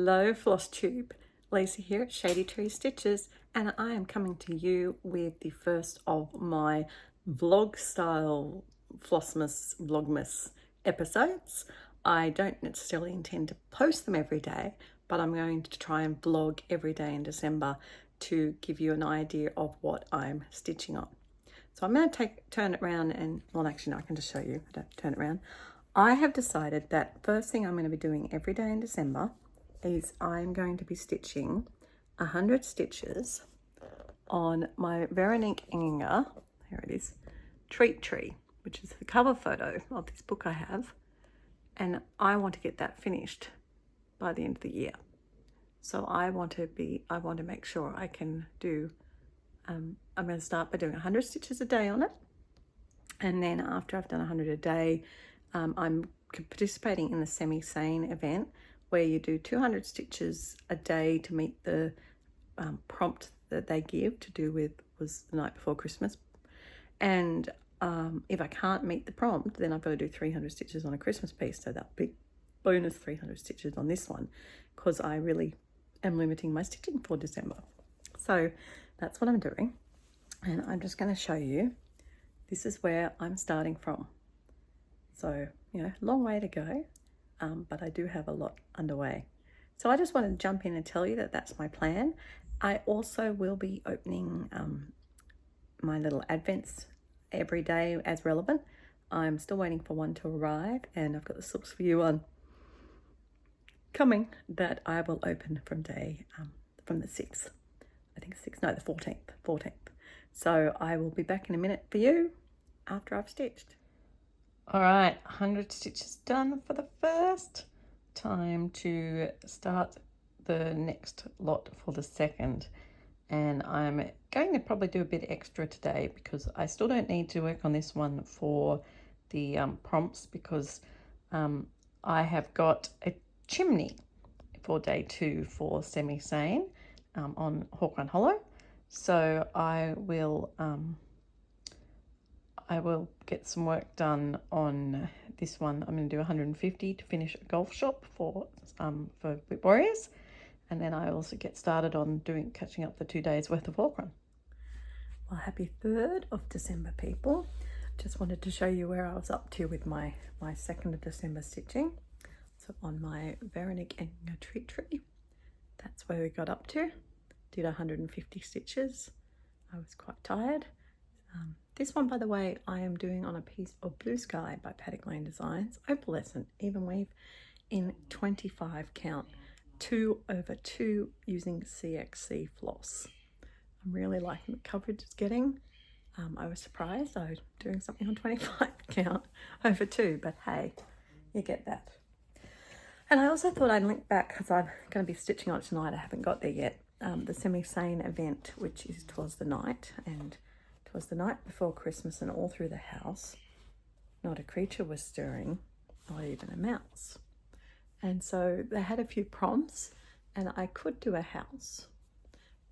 Hello Floss Tube, Lacey here at Shady Tree Stitches, and I am coming to you with the first of my vlog style Vlogmas episodes. I don't necessarily intend to post them every day, but I'm going to try and vlog every day in December to give you an idea of what I'm stitching on. So I'm going to turn it around and, well actually no, I can just show you, I don't turn it around. I have decided that first thing I'm going to be doing every day in December is I'm going to be stitching 100 stitches on my Veronique Enginger, here it is, Treat Tree, which is the cover photo of this book I have, and I want to get that finished by the end of the year. So I want to make sure I can do, I'm going to start by doing 100 stitches a day on it, and then after I've done 100 a day, I'm participating in the semi-sane event where you do 200 stitches a day to meet the prompt that they give to do with was the night before Christmas. And if I can't meet the prompt, then I've got to do 300 stitches on a Christmas piece. So that big bonus 300 stitches on this one, because I really am limiting my stitching for December. So that's what I'm doing. And I'm just going to show you, this is where I'm starting from. So, you know, long way to go. But I do have a lot underway. So I just wanted to jump in and tell you that that's my plan. I also will be opening my little advents every day as relevant. I'm still waiting for one to arrive, and I've got the Silks for You one coming that I will open from from the 6th. I think 6th, no, the 14th. So I will be back in a minute for you after I've stitched. All right, 100 stitches done for the first. Time to start the next lot for the second. And I'm going to probably do a bit extra today because I still don't need to work on this one for the prompts, because I have got a chimney for day 2 for semi-sane on Hawk Hollow. So I will get some work done on this one. I'm going to do 150 to finish a golf shop for Whip Warriors, and then I also get started on catching up the 2 days worth of Hawk Run. Well, happy 3rd of December, people. Just wanted to show you where I was up to with my 2nd of December stitching. So on my Veronique Enginger Treat Tree, that's where we got up to. Did 150 stitches. I was quite tired. This one, by the way, I am doing on a piece of Blue Sky by Paddock Lane Designs, opalescent even weave in 25 count, 2/2 using CXC floss. I'm really liking the coverage it's getting. I was surprised I was doing something on 25 count over 2, but hey, you get that. And I also thought I'd link back, because I'm going to be stitching on it tonight. I haven't got there yet. The semi-sane event, which is 'Twas the Night, and it was the night before Christmas, and all through the house, not a creature was stirring, not even a mouse. And so they had a few prompts, and I could do a house,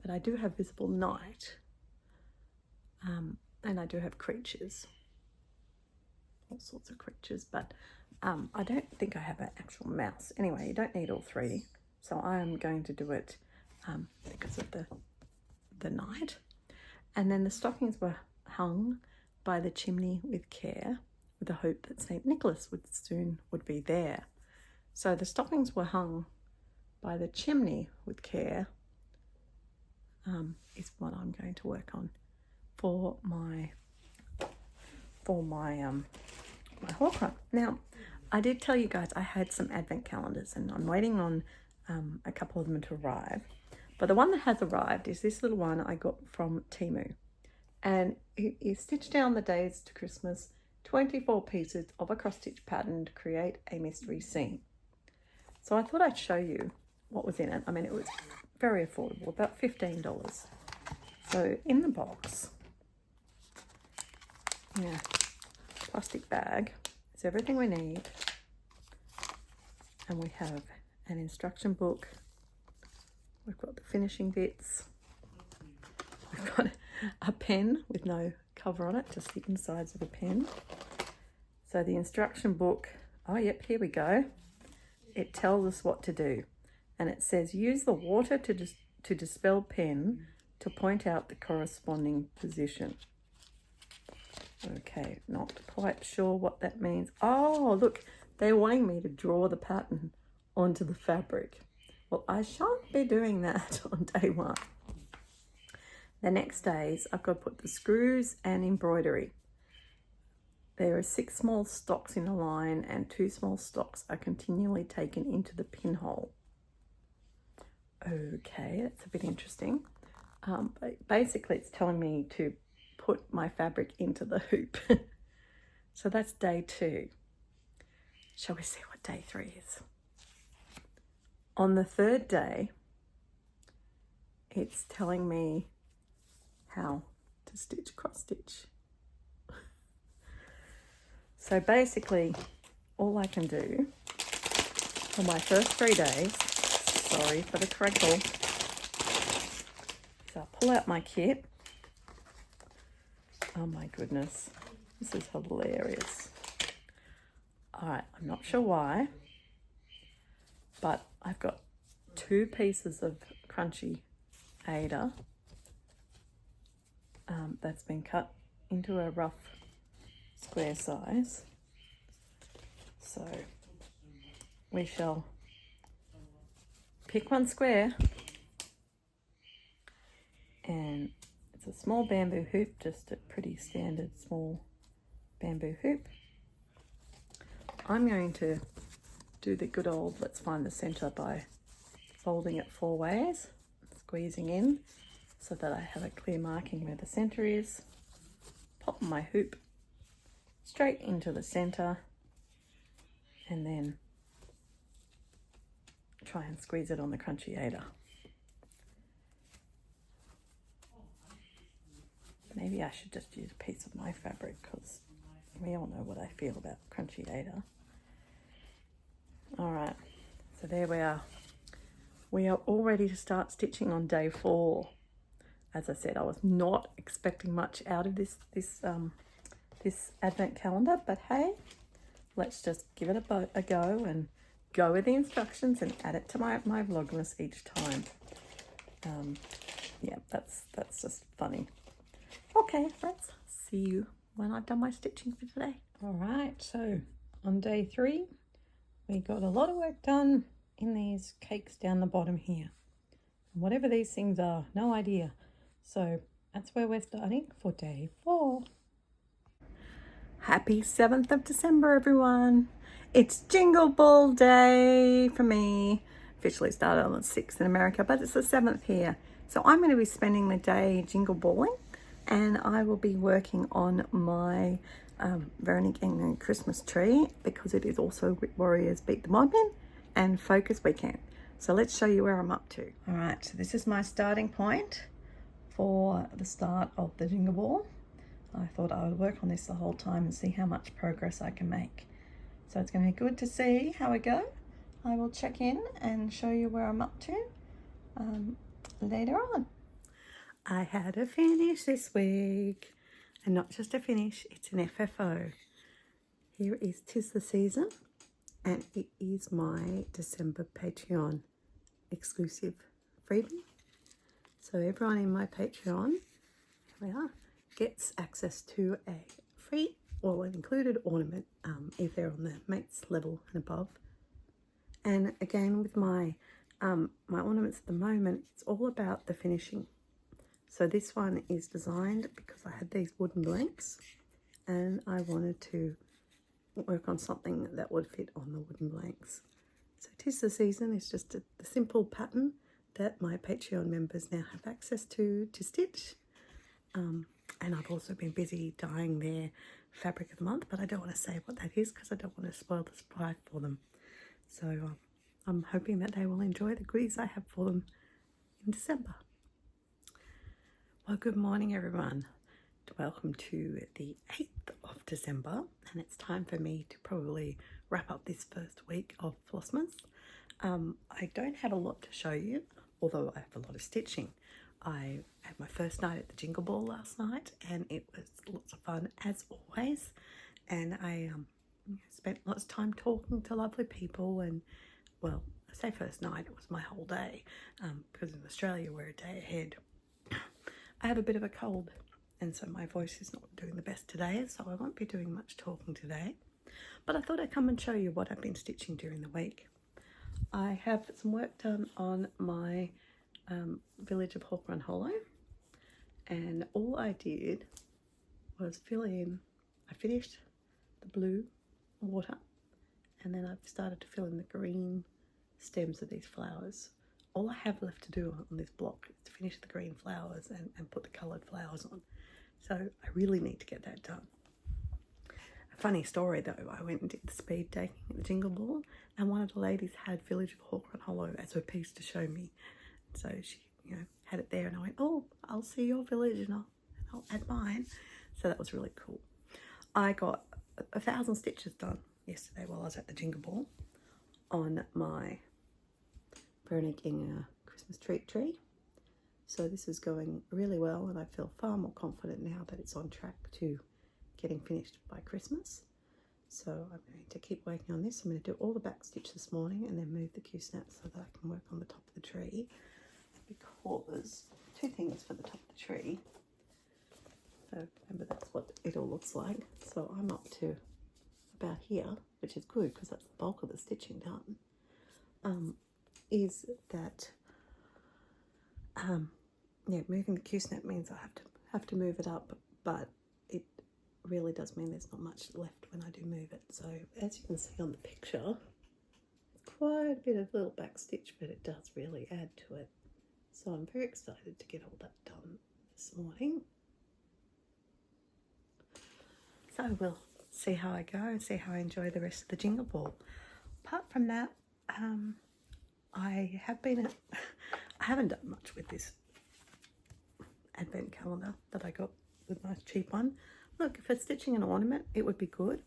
but I do have visible night, and I do have creatures, all sorts of creatures, but I don't think I have an actual mouse. Anyway, you don't need all 3, so I am going to do it because of the night. And then the stockings were hung by the chimney with care, with the hope that St. Nicholas would be there. So the stockings were hung by the chimney with care, is what I'm going to work on for my Hawk Run. Now, I did tell you guys I had some advent calendars, and I'm waiting on a couple of them to arrive. But the one that has arrived is this little one I got from Temu. And it is stitched down the days to Christmas, 24 pieces of a cross-stitch pattern to create a mystery scene. So I thought I'd show you what was in it. I mean, it was very affordable, about $15. So in the box, yeah, plastic bag, is everything we need. And we have an instruction book. We've got the finishing bits. We've got a pen with no cover on it, just the insides of a pen. So the instruction book, oh yep, here we go. It tells us what to do. And it says, use the water to dispel pen to point out the corresponding position. Okay, not quite sure what that means. Oh, look, they're wanting me to draw the pattern onto the fabric. Well, I shan't be doing that on day one. The next days, I've got to put the screws and embroidery. There are 6 small stocks in a line and 2 small stocks are continually taken into the pinhole. Okay, that's a bit interesting. But basically, it's telling me to put my fabric into the hoop. So that's day 2. Shall we see what day 3 is? On the 3rd day, it's telling me how to stitch cross stitch. So basically, all I can do for my first 3 days, sorry for the crackle, is I'll pull out my kit. Oh my goodness, this is hilarious. All right, I'm not sure why, but I've got 2 pieces of crunchy Aida that's been cut into a rough square size. So we shall pick one square, and it's a small bamboo hoop, just a pretty standard small bamboo hoop. I'm going to do the good old let's find the center by folding it 4 ways, squeezing in so that I have a clear marking where the center is. Pop my hoop straight into the center and then try and squeeze it on the crunchy Aida. Maybe I should just use a piece of my fabric because we all know what I feel about crunchy Aida. All right, so there we are. We are all ready to start stitching on day 4. As I said, I was not expecting much out of this advent calendar, but hey, let's just give it a go and go with the instructions and add it to my Vlogmas each time. Yeah, that's just funny. Okay, let's see you when I've done my stitching for today. All right, so on day 3, we got a lot of work done in these cakes down the bottom here. Whatever these things are, no idea. So that's where we're starting for day 4. Happy 7th of December, everyone. It's Jingle Ball Day for me. Officially started on the 6th in America, but it's the 7th here. So I'm going to be spending the day jingle balling, and I will be working on my Veronique England Christmas tree because it is also Whip Warriors Beat the Mobbing and Focus Weekend. So let's show you where I'm up to. All right, so this is my starting point for the start of the jingle ball. I thought I would work on this the whole time and see how much progress I can make. So it's going to be good to see how I go. I will check in and show you where I'm up to later on. I had a finish this week, and not just a finish, it's an FFO. Here is 'Tis the Season, and it is my December Patreon exclusive freebie. So everyone in my Patreon, here we are, gets access to a free, well, an included ornament if they're on the mates level and above. And again, with my my ornaments at the moment, it's all about the finishing. So this one is designed because I had these wooden blanks and I wanted to work on something that would fit on the wooden blanks. So 'Tis the Season is just the simple pattern that my Patreon members now have access to stitch. And I've also been busy dyeing their fabric of the month, but I don't want to say what that is because I don't want to spoil the surprise for them. So I'm hoping that they will enjoy the goodies I have for them in December. Well, good morning, everyone. Welcome to the 8th of December, and it's time for me to probably wrap up this first week of Flossmas. I don't have a lot to show you, although I have a lot of stitching. I had my first night at the Jingle Ball last night, and it was lots of fun as always. And I spent lots of time talking to lovely people, and well, I say first night, it was my whole day, because in Australia we're a day ahead. I have a bit of a cold, and so my voice is not doing the best today, so I won't be doing much talking today. But I thought I'd come and show you what I've been stitching during the week. I have some work done on my Village of Hawk Run Hollow, and all I did was I finished the blue water, and then I've started to fill in the green stems of these flowers. All I have left to do on this block is to finish the green flowers and put the coloured flowers on. So I really need to get that done. A funny story though, I went and did the speed dating at the Jingle Ball, and one of the ladies had Village of Hawk Run Hollow as her piece to show me. So she, had it there, and I went, oh, I'll see your village and I'll add mine. So that was really cool. I got 1,000 stitches done yesterday while I was at the Jingle Ball on my Veronica Christmas treat tree. So this is going really well, and I feel far more confident now that it's on track to getting finished by Christmas. So I'm going to keep working on this. I'm going to do all the back stitch this morning and then move the Q-snaps so that I can work on the top of the tree, because two things for the top of the tree. So remember, that's what it all looks like. So I'm up to about here, which is good because that's the bulk of the stitching done. Is that moving the Q-snap means I have to move it up, but it really does mean there's not much left when I do move it. So as you can see on the picture, quite a bit of little back stitch, but it does really add to it. So I'm very excited to get all that done this morning. So we'll see how I go and see how I enjoy the rest of the Jingle Ball. Apart from that, I haven't done much with this advent calendar that I got, the nice cheap one. Look, for stitching an ornament, it would be good.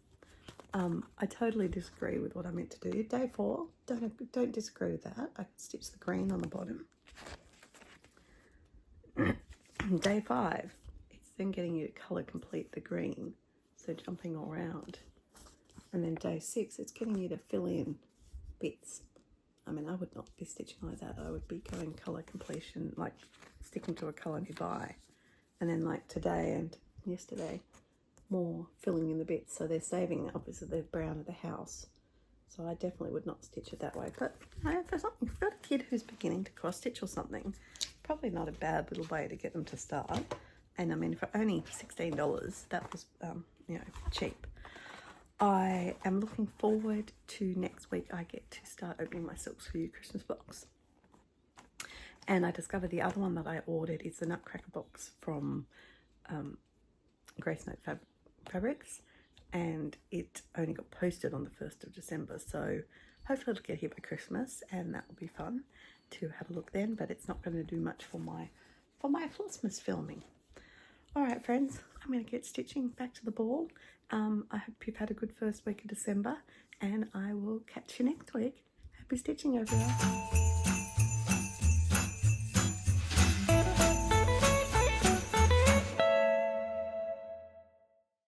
I totally disagree with what I meant to do. Day 4, don't disagree with that. I could stitch the green on the bottom. Day 5, it's then getting you to colour complete the green, so jumping all around. And then day 6, it's getting you to fill in bits. I mean, I would not be stitching like that. I would be going colour completion, like sticking to a colour nearby. And then like today and yesterday, more filling in the bits. So they're saving obviously the brown of the house. So I definitely would not stitch it that way. But for something, if you've got a kid who's beginning to cross stitch or something, probably not a bad little way to get them to start. And I mean, for only $16, that was cheap. I am looking forward to next week. I get to start opening my Silks For You Christmas box. And I discovered the other one that I ordered is the Nutcracker box from Grace Note Fabrics. And it only got posted on the 1st of December. So hopefully it'll get here by Christmas, and that will be fun to have a look then. But it's not going to do much for my Flossmas filming. All right, friends, I'm going to get stitching back to the ball. I hope you've had a good first week of December, and I will catch you next week. Happy stitching, everyone.